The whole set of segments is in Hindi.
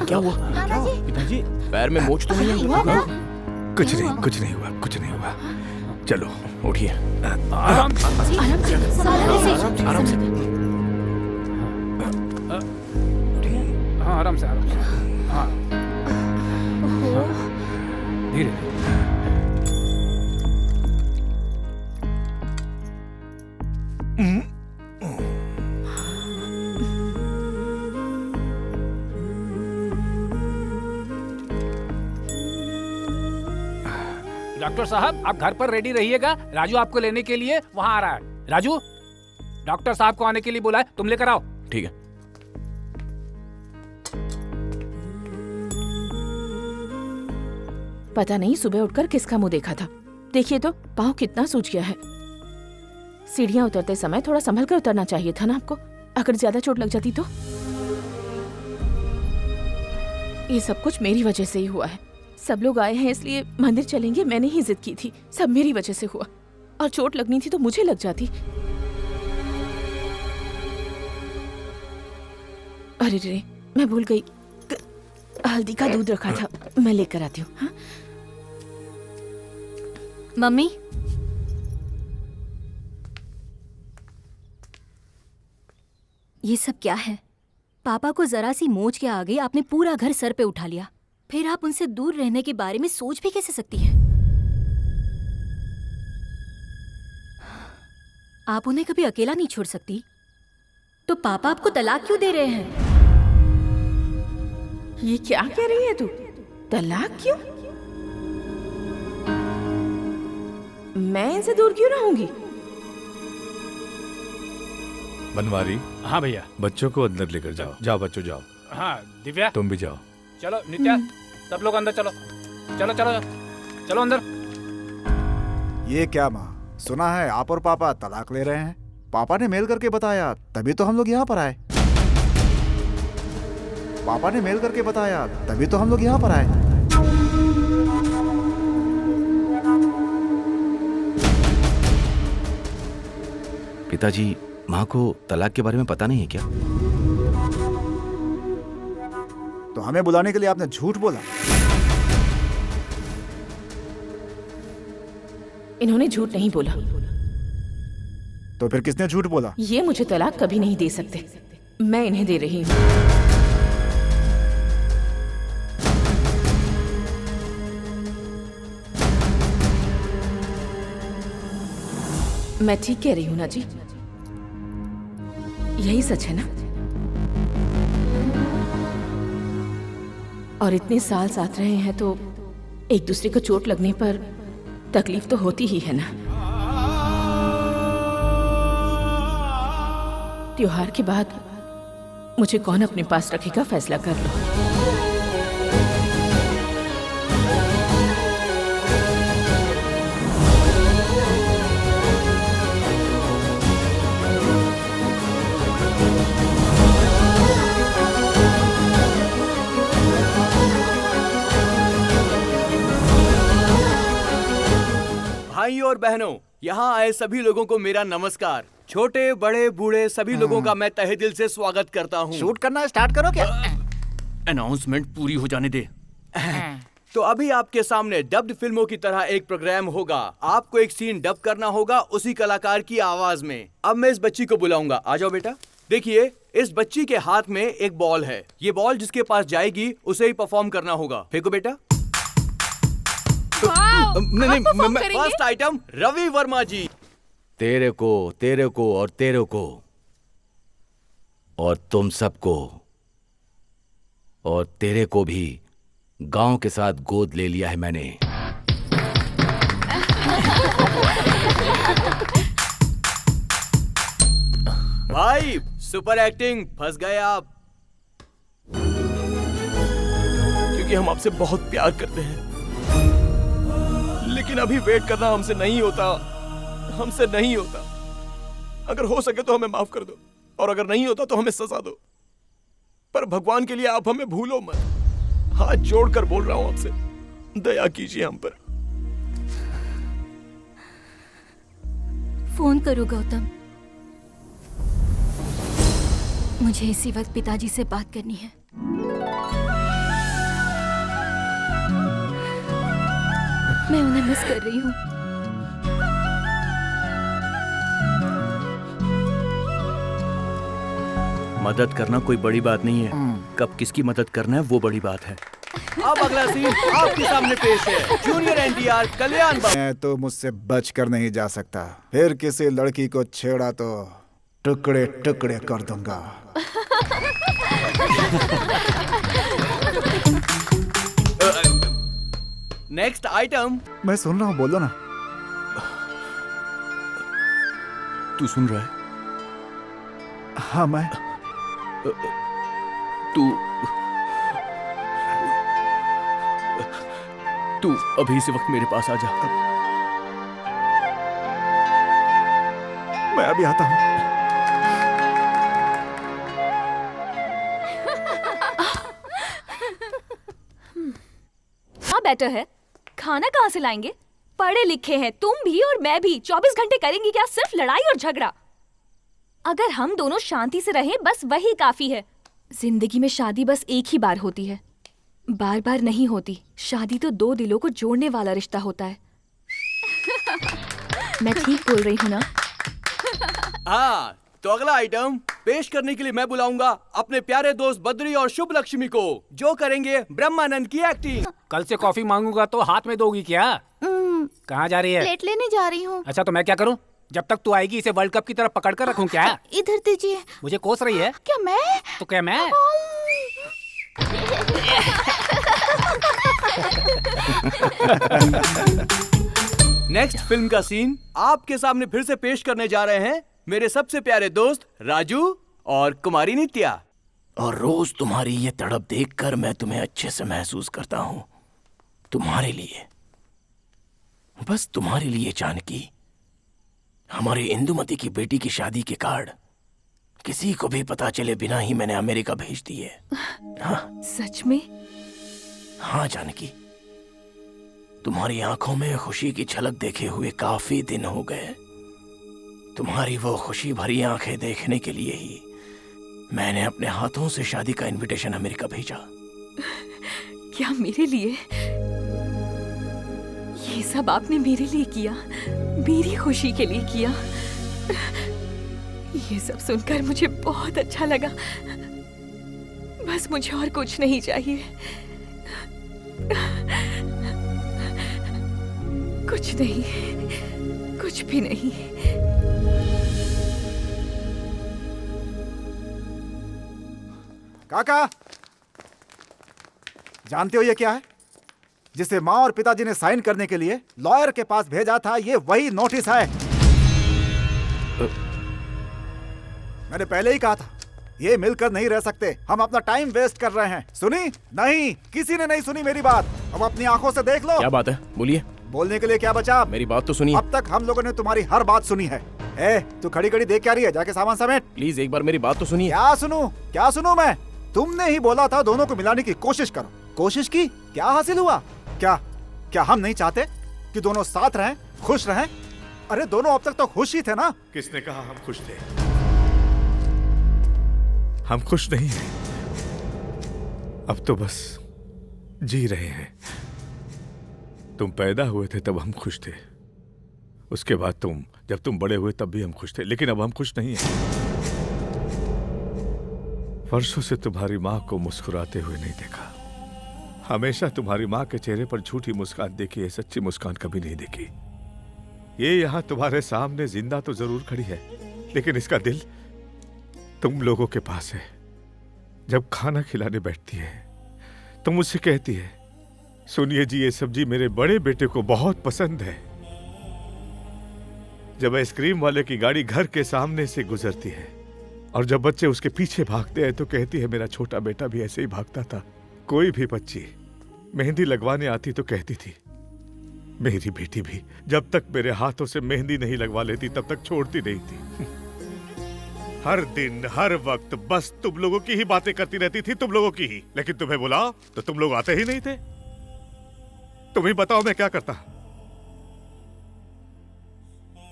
क्या हुआ? पिताजी पैर में मोच तो नहीं है? कुछ नहीं हुआ। चलो उठिए। आराम से। हाँ आराम से। हाँ धीरे। डॉक्टर साहब आप घर पर रेडी रहिएगा, राजू आपको लेने के लिए वहाँ आ रहा है। राजू, डॉक्टर साहब को आने के लिए बोला है, तुम लेकर आओ। ठीक है। पता नहीं सुबह उठकर किसका मुंह देखा था। देखिए तो पाँव कितना सूज गया है। सीढ़ियाँ उतरते समय थोड़ा संभल कर उतरना चाहिए था ना आपको, अगर ज्यादा चोट लग जाती तो। ये सब कुछ मेरी वजह से ही हुआ है। सब लोग आए हैं इसलिए मंदिर चलेंगे, मैंने ही जिद की थी। सब मेरी वजह से हुआ, और चोट लगनी थी तो मुझे लग जाती। अरे रे, मैं भूल गई, हल्दी का दूध रखा था, मैं लेकर आती हूँ। हाँ? मम्मी, ये सब क्या है? पापा को जरा सी मोच के आ गई, आपने पूरा घर सर पे उठा लिया। फिर आप उनसे दूर रहने के बारे में सोच भी कैसे सकती हैं? आप उन्हें कभी अकेला नहीं छोड़ सकती? तो पापा आपको तलाक क्यों दे रहे हैं? ये क्या कह रही है तू? तलाक क्यों? मैं इनसे दूर क्यों रहूंगी? बनवारी। हाँ भैया। बच्चों को अंदर लेकर जाओ। जाओ बच्चों जाओ। हाँ दिव्या, तुम भी जाओ। चलो नित्या, सब लोग अंदर चलो। चलो चलो चलो अंदर। ये क्या माँ, सुना है आप और पापा तलाक ले रहे हैं? पापा ने मेल करके बताया, तभी तो हम लोग यहाँ पर आए। पापा ने मेल करके बताया, तभी तो हम लोग यहाँ पर आए। पिताजी, माँ को तलाक के बारे में पता नहीं है क्या? तो हमें बुलाने के लिए आपने झूठ बोला? इन्होंने झूठ नहीं बोला। तो फिर किसने झूठ बोला? ये मुझे तलाक कभी नहीं दे सकते, मैं इन्हें दे रही हूँ। मैं ठीक कह रही हूँ ना जी? यही सच है ना? और इतने साल साथ रहे हैं तो एक दूसरे को चोट लगने पर तकलीफ तो होती ही है ना। त्योहार के बाद मुझे कौन अपने पास रखेगा, फैसला कर लो। भाइयों और बहनों, यहाँ आए सभी लोगों को मेरा नमस्कार। छोटे बड़े बूढ़े सभी लोगों का मैं तहे दिल से स्वागत करता हूँ। शूट करना स्टार्ट करो क्या? अनाउंसमेंट पूरी हो जाने दे। तो अभी आपके सामने डब्ड फिल्मों की तरह एक प्रोग्राम होगा। आपको एक सीन डब करना होगा उसी कलाकार की आवाज में। अब मैं इस बच्ची को बुलाऊंगा। आ जाओ बेटा। देखिए, इस बच्ची के हाथ में एक बॉल है। ये बॉल जिसके पास जाएगी उसे ही परफॉर्म करना होगा। फेंको बेटा। फर्स्ट आइटम रवि वर्मा जी। तेरे को और तेरे को और तुम सबको और तेरे को भी गांव के साथ गोद ले लिया है मैंने। भाई सुपर एक्टिंग, फंस गए आप। क्योंकि हम आपसे बहुत प्यार करते हैं, लेकिन अभी वेट करना हमसे नहीं होता। अगर हो सके तो हमें माफ कर दो, और अगर नहीं होता तो हमें सजा दो। पर भगवान के लिए आप हमें भूलो मत। हाथ जोड़कर बोल रहा हूं आपसे, दया कीजिए हम पर। फोन करो गौतम। मुझे इसी वक्त पिताजी से बात करनी है। मैं उन्हें मिस कर रही हूँ। मदद करना कोई बड़ी बात नहीं है, कब किसकी मदद करना है वो बड़ी बात है। अब अगला सीन आपके सामने पेश है। जूनियर एनटीआर कल्याण बाबू। मैं तो मुझसे बच कर नहीं जा सकता। फिर किसी लड़की को छेड़ा तो टुकड़े टुकड़े कर दूंगा। Next item. मैं सुन रहा हूँ, बोलो ना। तू सुन रहा है? हाँ मैं। तू अभी इसी वक्त मेरे पास आ जा। मैं अभी आता हूँ। हाँ बेटर है। खाना कहाँ से लाएंगे? पढ़े लिखे हैं तुम भी और मैं भी। 24 घंटे करेंगे क्या सिर्फ लड़ाई और झगड़ा? अगर हम दोनों शांति से रहें बस वही काफी है। जिंदगी में शादी बस एक ही बार होती है, बार बार नहीं होती। शादी तो दो दिलों को जोड़ने वाला रिश्ता होता है। मैं ठीक बोल रही हूँ ना? हाँ, तो अगला आइटम पेश करने के लिए मैं बुलाऊंगा अपने प्यारे दोस्त बद्री और शुभ लक्ष्मी को, जो करेंगे ब्रह्मानंद की एक्टिंग। कल से कॉफी मांगूंगा तो हाथ में दोगी क्या? कहाँ जा रही है? प्लेट लेने जा रही हूँ। अच्छा तो मैं क्या करूँ? जब तक तू आएगी इसे वर्ल्ड कप की तरफ पकड़ कर रखूं क्या? इधर दीजिए। मुझे कोस रही है? क्या मैं? तो क्या मैं? नेक्स्ट फिल्म का सीन आपके सामने फिर से पेश करने जा रहे हैं मेरे सबसे प्यारे दोस्त राजू और कुमारी नित्या। और रोज तुम्हारी ये तड़प देखकर मैं तुम्हें अच्छे से महसूस करता हूँ। तुम्हारे लिए, बस तुम्हारे लिए जानकी, हमारी इंदुमती की बेटी की शादी के कार्ड किसी को भी पता चले बिना ही मैंने अमेरिका भेज दिए। हाँ सच में? हाँ जानकी, तुम्हारी आंखों में खुशी की झलक देखे हुए काफी दिन हो गए। तुम्हारी वो खुशी भरी आंखें देखने के लिए ही मैंने अपने हाथों से शादी का इनविटेशन अमेरिका भेजा। क्या मेरे लिए? ये सब आपने मेरे लिए किया, मेरी खुशी के लिए किया। ये सब सुनकर मुझे बहुत अच्छा लगा। बस मुझे और कुछ नहीं चाहिए। कुछ नहीं, कुछ भी नहीं। काका, जानते हो ये क्या है? जिसे माँ और पिताजी ने साइन करने के लिए लॉयर के पास भेजा था, ये वही नोटिस है। मैंने पहले ही कहा था, ये मिलकर नहीं रह सकते। हम अपना टाइम वेस्ट कर रहे हैं। सुनी? नहीं, किसी ने नहीं सुनी मेरी बात। अब अपनी आंखों से देख लो। क्या बात है? बोलिए। बोलने के लिए क्या बचा? मेरी बात तो सुनिए। अब तक हम लोगों ने तुम्हारी हर बात सुनी है। तू खड़ी खड़ी देख क्या रही है? जाके सामान समेट। प्लीज एक बार मेरी बात तो सुनिए। क्या सुनूं? क्या सुनूं मैं? तुमने ही बोला था दोनों को मिलाने की कोशिश करो। कोशिश की? क्या हासिल हुआ? क्या हम नहीं चाहते कि दोनों साथ रहें, खुश रहें? अरे दोनों अब तक तो खुश ही थे ना। किसने कहा हम खुश थे? हम खुश नहीं हैं। अब तो बस जी रहे हैं। तुम पैदा हुए थे तब हम खुश थे, उसके बाद जब तुम बड़े हुए तब भी हम खुश थे, लेकिन अब हम खुश नहीं हैं। वर्षों से तुम्हारी माँ को मुस्कुराते हुए नहीं देखा। हमेशा तुम्हारी माँ के चेहरे पर झूठी मुस्कान देखी है, सच्ची मुस्कान कभी नहीं देखी। ये यहाँ तुम्हारे सामने जिंदा तो जरूर खड़ी है, लेकिन इसका दिल तुम लोगों के पास है। जब खाना खिलाने बैठती है तो मुझसे कहती है, सुनिए जी ये सब्जी मेरे बड़े बेटे को बहुत पसंद है। जब आइसक्रीम वाले की गाड़ी घर के सामने से गुजरती है और जब बच्चे उसके पीछे भागते हैं तो कहती है, मेरा छोटा बेटा भी ऐसे ही भागता था। कोई भी बच्ची मेहंदी लगवाने आती तो कहती थी, मेरी बेटी भी जब तक मेरे हाथों से मेहंदी नहीं लगवा लेती तब तक छोड़ती नहीं थी। हर दिन हर वक्त बस तुम लोगों की ही बातें करती रहती थी, तुम लोगों की ही। लेकिन तुम्हें बुलाओ तो तुम लोग आते ही नहीं थे। तुम ही बताओ मैं क्या करता।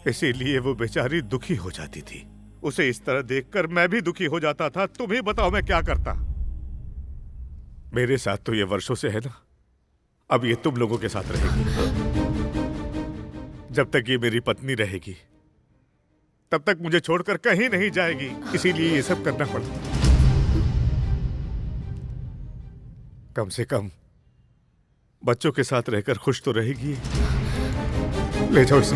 इसीलिए वो बेचारी दुखी हो जाती थी। उसे इस तरह देखकर मैं भी दुखी हो जाता था। तुम ही बताओ मैं क्या करता। मेरे साथ तो ये वर्षों से है ना, अब ये तुम लोगों के साथ रहेगी। जब तक ये मेरी पत्नी रहेगी तब तक मुझे छोड़कर कहीं नहीं जाएगी, इसीलिए ये सब करना पड़ता। कम से कम बच्चों के साथ रहकर खुश तो रहेगी। ले जाओ इसे।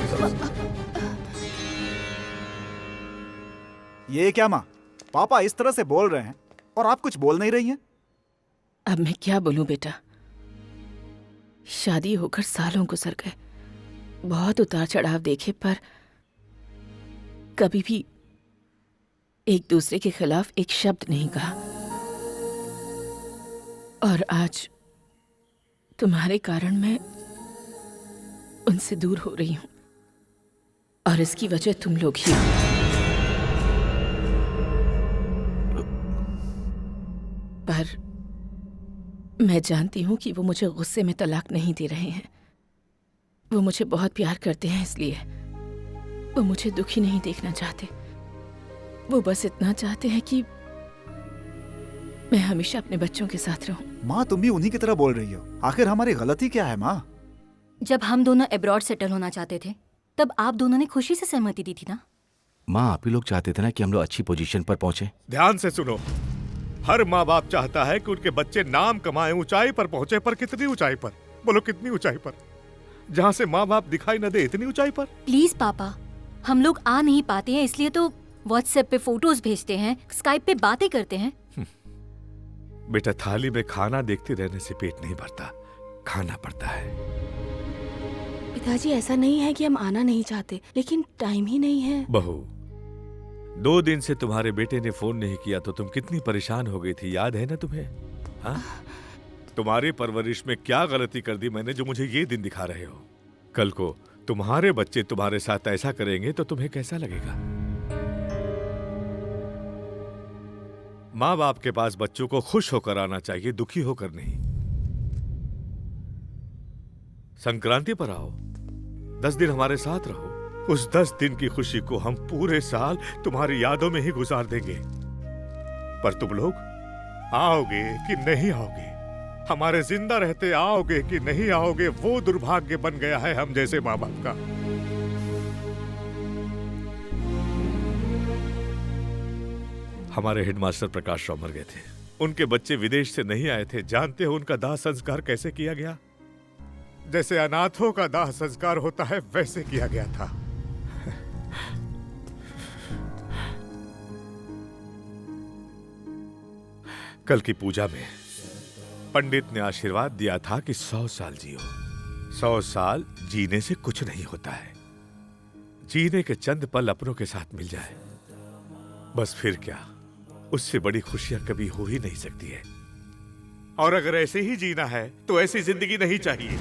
ये क्या माँ, पापा इस तरह से बोल रहे हैं और आप कुछ बोल नहीं रही हैं? अब मैं क्या बोलूं बेटा, शादी होकर सालों गुजर गए, बहुत उतार चढ़ाव देखे, पर कभी भी एक दूसरे के खिलाफ एक शब्द नहीं कहा। और आज तुम्हारे कारण मैं उनसे दूर हो रही हूं, और इसकी वजह तुम लोग ही हो। पर मैं जानती हूं कि वो मुझे गुस्से में तलाक नहीं दे रहे हैं। वो मुझे बहुत प्यार करते हैं, इसलिए वो मुझे दुखी नहीं देखना चाहते। वो बस इतना चाहते हैं कि मैं हमेशा अपने बच्चों के साथ रहूं। माँ तुम भी उन्हीं की तरह बोल रही हो। आखिर हमारी गलती क्या है माँ? जब हम दोनों अब्रॉड सेटल होना चाहते थे तब आप दोनों ने खुशी से सहमति दी थी ना? माँ, आप ही लोग चाहते थे ना कि हम लोग अच्छी पोजीशन पर पहुंचे। ध्यान से सुनो, हर माँ बाप चाहता है कि उनके बच्चे नाम कमाएं, ऊंचाई पर पहुंचे। पर कितनी ऊंचाई पर? बोलो कितनी ऊंचाई पर? जहां से माँ बाप दिखाई न दे, इतनी ऊंचाई पर? प्लीज पापा, हम लोग आ नहीं पाते हैं इसलिए तो व्हाट्सएप पे फोटोज भेजते हैं, स्काइप पे बातें करते हैं। बेटा, थाली में खाना देखते रहने से पेट नहीं भरता, खाना पड़ता है। पिताजी, ऐसा नहीं है कि हम आना नहीं चाहते, लेकिन टाइम ही नहीं है। बहू, 2 दिन से तुम्हारे बेटे ने फोन नहीं किया तो तुम कितनी परेशान हो गई थी, याद है ना तुम्हें? हाँ? तुम्हारी परवरिश में क्या गलती कर दी मैंने जो मुझे ये दिन दिखा रहे हो? कल को तुम्हारे बच्चे तुम्हारे साथ ऐसा करेंगे तो तुम्हें कैसा लगेगा? माँ बाप के पास बच्चों को खुश होकर आना चाहिए, दुखी होकर नहीं। संक्रांति पर आओ, 10 दिन हमारे साथ रहो। उस 10 दिन की खुशी को हम पूरे साल तुम्हारी यादों में ही गुजार देंगे। पर तुम लोग आओगे कि नहीं आओगे, हमारे जिंदा रहते आओगे कि नहीं आओगे, वो दुर्भाग्य बन गया है हम जैसे माँ बाप का। हमारे हेडमास्टर प्रकाश राव मर गए थे, उनके बच्चे विदेश से नहीं आए थे। जानते हो उनका दाह संस्कार कैसे किया गया? जैसे अनाथों का दाह संस्कार होता है वैसे किया गया था। कल की पूजा में पंडित ने आशीर्वाद दिया था कि 100 साल जियो। 100 साल जीने से कुछ नहीं होता है, जीने के चंद पल अपनों के साथ मिल जाए बस, फिर क्या, उससे बड़ी खुशियां कभी हो ही नहीं सकती है। और अगर ऐसे ही जीना है तो ऐसी जिंदगी नहीं चाहिए।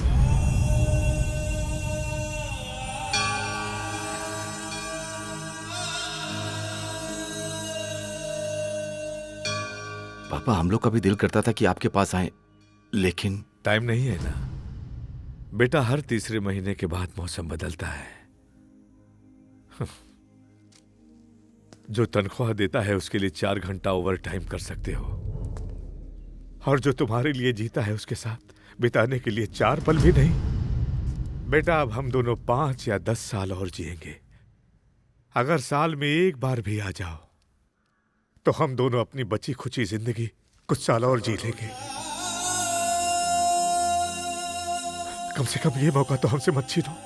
पापा, हम लोग का भी दिल करता था कि आपके पास आए, लेकिन टाइम नहीं है ना बेटा। हर तीसरे महीने के बाद मौसम बदलता है। जो तनख्वाह देता है उसके लिए 4 घंटा ओवर टाइम कर सकते हो, और जो तुम्हारे लिए जीता है उसके साथ बिताने के लिए 4 पल भी नहीं। बेटा, अब हम दोनों 5 या 10 साल और जिएंगे। अगर साल में एक बार भी आ जाओ तो हम दोनों अपनी बची खुची जिंदगी कुछ साल और जी लेंगे। कम से कम ये मौका तो हमसे मत छीनो।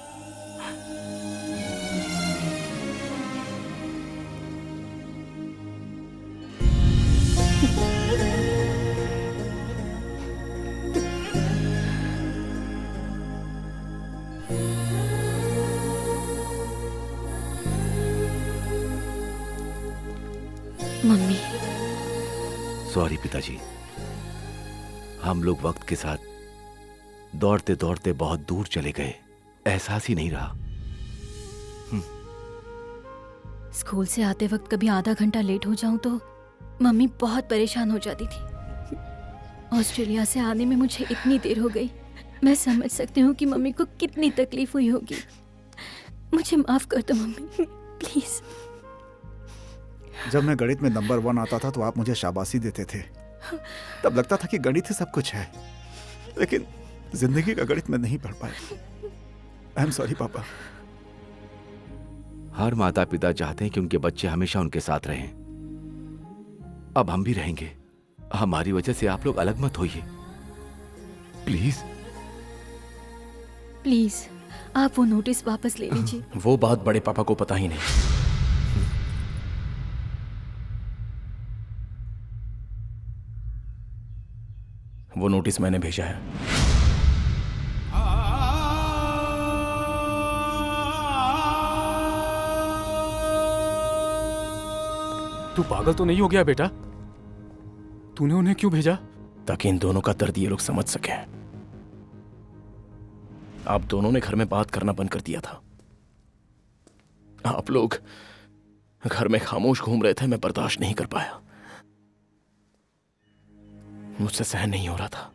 मम्मी, सॉरी पिताजी, हम लोग वक्त के साथ दौड़ते दौड़ते बहुत दूर चले गए, एहसास ही नहीं रहा। स्कूल से आते वक्त कभी आधा घंटा लेट हो जाऊं तो मम्मी बहुत परेशान हो जाती थी। ऑस्ट्रेलिया से आने में मुझे इतनी देर हो गई, मैं समझ सकती हूँ कि मम्मी को कितनी तकलीफ हुई होगी। मुझे माफ कर दो मम्मी, प्लीज। जब मैं गणित में नंबर 1 आता था तो आप मुझे शाबाशी देते थे। तब लगता था कि गणित ही सब कुछ है, लेकिन जिंदगी का गणित में नहीं पढ़ पाया। आई एम सॉरी पापा। हर माता पिता चाहते हैं कि उनके बच्चे हमेशा उनके साथ रहें। अब हम भी रहेंगे। हमारी वजह से आप लोग अलग मत होइए, प्लीज। प्लीज आप वो नोटिस वापस ले लीजिए। वो बात बड़े पापा को पता ही नहीं। वो नोटिस मैंने भेजा है। तू पागल तो नहीं हो गया बेटा? तूने उन्हें क्यों भेजा? ताकि इन दोनों का दर्द ये लोग समझ सके। आप दोनों ने घर में बात करना बंद कर दिया था। आप लोग घर में खामोश घूम रहे थे, मैं बर्दाश्त नहीं कर पाया। मुझसे सहन नहीं हो रहा था।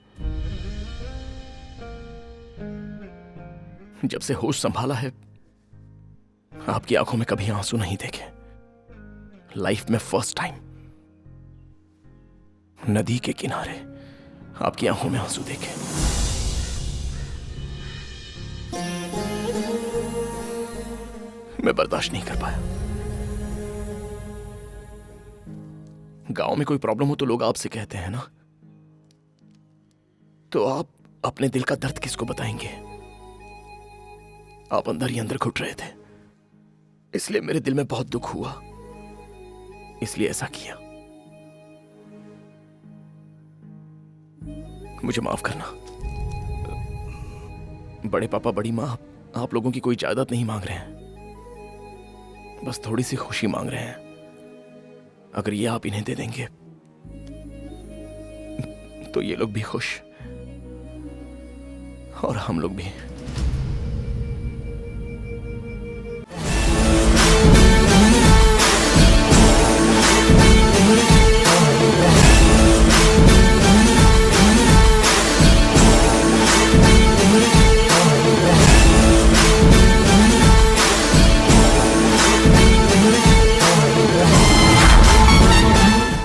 जब से होश संभाला है, आपकी आंखों में कभी आंसू नहीं देखे। लाइफ में फर्स्ट टाइम नदी के किनारे आपकी आंखों में आंसू देखे। मैं बर्दाश्त नहीं कर पाया। गांव में कोई प्रॉब्लम हो तो लोग आपसे कहते हैं ना, तो आप अपने दिल का दर्द किसको बताएंगे? आप अंदर ही अंदर घुट रहे थे, इसलिए मेरे दिल में बहुत दुख हुआ, इसलिए ऐसा किया। मुझे माफ करना। बड़े पापा बड़ी माँ आप लोगों की कोई जायदाद नहीं मांग रहे हैं, बस थोड़ी सी खुशी मांग रहे हैं। अगर ये आप इन्हें दे देंगे तो ये लोग भी खुश और हम लोग भी।